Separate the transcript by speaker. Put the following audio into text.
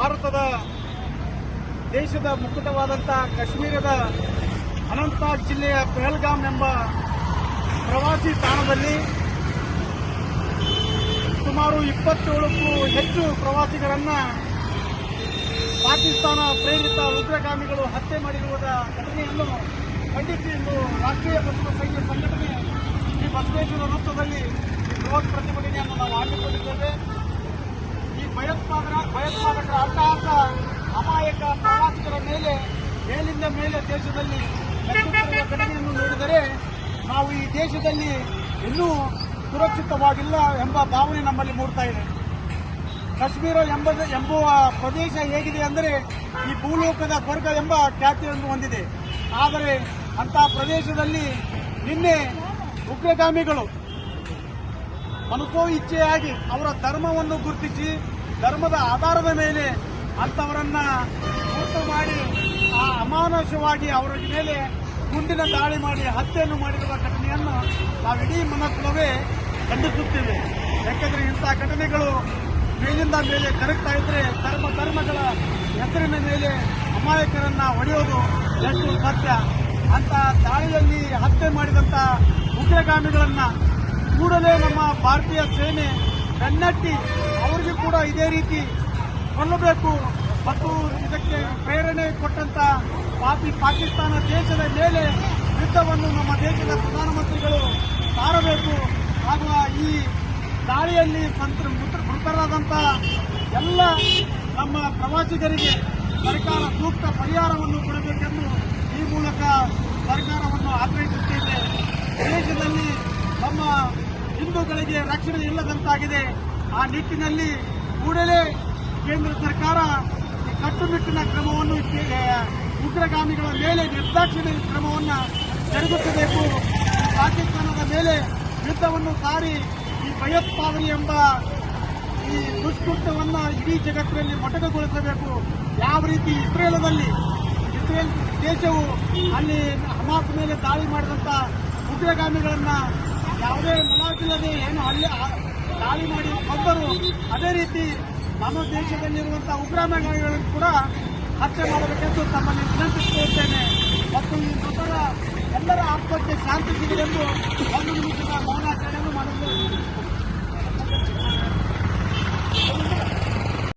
Speaker 1: ಭಾರತದ ದೇಶದ ಮುಕ್ಕುಟವಾದಂಥ ಕಾಶ್ಮೀರದ ಅನಂತನಾಗ್ ಜಿಲ್ಲೆಯ ಪಹಲ್ಗಾಮ್ ಎಂಬ ಪ್ರವಾಸಿ ತಾಣದಲ್ಲಿ ಸುಮಾರು 27ಕ್ಕೂ ಹೆಚ್ಚು ಪ್ರವಾಸಿಗರನ್ನ ಪಾಕಿಸ್ತಾನ ಪ್ರೇರಿತ ಉಗ್ರಗಾಮಿಗಳು ಹತ್ಯೆ ಮಾಡಿರುವುದ ಘಟನೆಯನ್ನು ಖಂಡಿಸಿ ಇಂದು ರಾಷ್ಟ್ರೀಯ ಬಸವ ಸೈನ್ಯ ಸಂಘಟನೆ ಈ ಬಸವೇಶ್ವರ ವೃತ್ತದಲ್ಲಿ ಬೃಹತ್ ಪ್ರತಿಭಟನೆಯನ್ನು ನಾವು ಹಮ್ಮಿಕೊಂಡಿದ್ದೇವೆ. ಈ ಭಯೋತ್ಪಾದಕರ ಅಟ್ಟಹಾಸ ಅಮಾಯಕ ಪ್ರವಾಸಿಗರ ಮೇಲೆ ಮೇಲಿಂದ ಮೇಲೆ ದೇಶದಲ್ಲಿ ನಡೆಸುತ್ತಿರುವ ಘಟನೆಯನ್ನು ನೋಡಿದರೆ ನಾವು ಈ ದೇಶದಲ್ಲಿ ಇನ್ನೂ ಸುರಕ್ಷಿತವಾಗಿಲ್ಲ ಎಂಬ ಭಾವನೆ ನಮ್ಮಲ್ಲಿ ಮೂಡ್ತಾ ಇದೆ. ಕಾಶ್ಮೀರ ಎಂಬುವ ಪ್ರದೇಶ ಹೇಗಿದೆ ಅಂದರೆ ಈ ಭೂಲೋಕದ ಸ್ವರ್ಗ ಎಂಬ ಖ್ಯಾತಿಯನ್ನು ಹೊಂದಿದೆ. ಆದರೆ ಅಂತಹ ಪ್ರದೇಶದಲ್ಲಿ ನಿನ್ನೆ ಉಗ್ರಗಾಮಿಗಳು ಮನಸೋ ಇಚ್ಛೆಯಾಗಿ ಅವರ ಧರ್ಮವನ್ನು ಗುರುತಿಸಿ ಧರ್ಮದ ಆಧಾರದ ಮೇಲೆ ಅಂತವರನ್ನ ಗುರುತು ಮಾಡಿ ಅಮಾನುಷವಾಗಿ ಅವರ ಮೇಲೆ ಗುಂಡಿನ ದಾಳಿ ಮಾಡಿ ಹತ್ಯೆಯನ್ನು ಮಾಡಿರುವ ಘಟನೆಯನ್ನು ನಾವಿಡೀ ಮನಸ್ಸಲ್ಲವೇ ಖಂಡಿಸುತ್ತೇವೆ. ಯಾಕೆಂದರೆ ಇಂತಹ ಘಟನೆಗಳು ಮೇಲಿಂದ ಮೇಲೆ ಜರುಗ್ತಾ ಇದ್ರೆ ಧರ್ಮಗಳ ಹೆಸರಿನ ಮೇಲೆ ಅಮಾಯಕರನ್ನ ಹೊಡೆಯೋದು ಎಷ್ಟು ಸತ್ಯ. ಅಂತ ದಾಳಿಯಲ್ಲಿ ಹತ್ಯೆ ಮಾಡಿದಂಥ ಉಗ್ರಗಾಮಿಗಳನ್ನ ಕೂಡಲೇ ನಮ್ಮ ಭಾರತೀಯ ಸೇನೆ ಬೆನ್ನಟ್ಟಿ ಅವರಿಗೂ ಕೂಡ ಇದೇ ರೀತಿ ಕೊಲ್ಲಬೇಕು ಮತ್ತು ಇದಕ್ಕೆ ಪ್ರೇರಣೆ ಕೊಟ್ಟಂತ ಪಾಕಿಸ್ತಾನ ದೇಶದ ಮೇಲೆ ಯುದ್ಧವನ್ನು ನಮ್ಮ ದೇಶದ ಪ್ರಧಾನಮಂತ್ರಿಗಳು ಸಾರಬೇಕು. ಹಾಗೂ ಈ ದಾಳಿಯಲ್ಲಿ ಮೃತರಾದಂಥ ಎಲ್ಲ ನಮ್ಮ ಪ್ರವಾಸಿಗರಿಗೆ ಸರ್ಕಾರ ಸೂಕ್ತ ಪರಿಹಾರವನ್ನು ಕೊಡಬೇಕೆಂದು ಈ ಮೂಲಕ ಸರ್ಕಾರವನ್ನು ಆಗ್ರಹಿಸುತ್ತೇವೆ. ದೇಶದಲ್ಲಿ ನಮ್ಮ ಹಿಂದೂಗಳಿಗೆ ರಕ್ಷಣೆ ಇಲ್ಲದಂತಾಗಿದೆ. ಆ ನಿಟ್ಟಿನಲ್ಲಿ ಕೂಡಲೇ ಕೇಂದ್ರ ಸರ್ಕಾರ ಕಟ್ಟುನಿಟ್ಟಿನ ಕ್ರಮವನ್ನು ಉಗ್ರಗಾಮಿಗಳ ಮೇಲೆ ನಿರ್ದಾಕ್ಷಿಣ್ಯ ಕ್ರಮವನ್ನು ಜರುಗಿಸಬೇಕು. ಪಾಕಿಸ್ತಾನದ ಮೇಲೆ ಯುದ್ಧವನ್ನು ಸಾರಿ ಈ ಭಯೋತ್ಪಾದನೆ ಎಂಬ ಈ ದುಷ್ಕೃತ್ಯವನ್ನು ಇಡೀ ಜಗತ್ತಿನಲ್ಲಿ ಮೊಟಕುಗೊಳಿಸಬೇಕು. ಯಾವ ರೀತಿ ಇಸ್ರೇಲ್ ದೇಶವು ಅಲ್ಲಿ ಹಮಾಸ್ ಮೇಲೆ ದಾಳಿ ಮಾಡಿದಂಥ ಉಗ್ರಗಾಮಿಗಳನ್ನ ಯಾವುದೇ ಮುಲಾಜಿಲ್ಲದೆ ಏನು ಅಲ್ಲಿ ದಾಳಿ ಮಾಡಿ ಕೊಂದರು, ಅದೇ ರೀತಿ ನಮ್ಮ ದೇಶದಲ್ಲಿರುವಂತಹ ಉಗ್ರಗಾಮಿಗಳನ್ನು ಕೂಡ ಹತ್ಯೆ ಮಾಡಬೇಕೆಂದು ತಮ್ಮಲ್ಲಿ ವಿನಂತಿಸಿಕೊಳ್ಳುತ್ತೇನೆ. ಮತ್ತು ಈ ಮೃತರ ಎಲ್ಲರ ಆತ್ಮಕ್ಕೆ ಶಾಂತಿ ಸಿಗಲೆಂದು 1 ನಿಮಿಷದ ಮೌನಾಚರಣೆಯನ್ನು ಮಾಡುತ್ತೇವೆ.